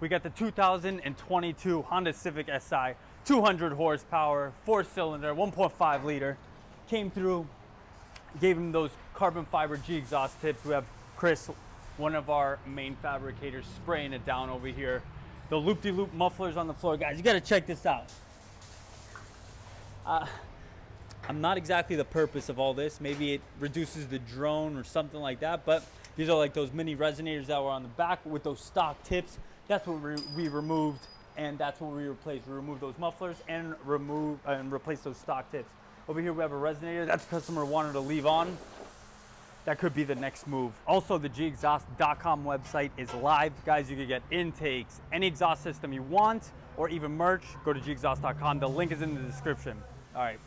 We got the 2022 Honda Civic SI, 200 horsepower, 4-cylinder, 1.5 liter. Came through, gave him those carbon fiber G exhaust tips. We have Chris, one of our main fabricators, spraying it down over here. The loop-de-loop mufflers on the floor. Guys, you gotta check this out. I'm not exactly the purpose of all this. Maybe it reduces the drone or something like that, but these are like those mini resonators that were on the back with those stock tips. That's what we removed, and that's what we replaced. We removed those mufflers and replaced those stock tips. Over here we have a resonator that the customer wanted to leave on. That could be the next move. Also, the gexhaust.com website is live. Guys, you can get intakes, any exhaust system you want, or even merch. Go to gexhaust.com. The link is in the description. All right.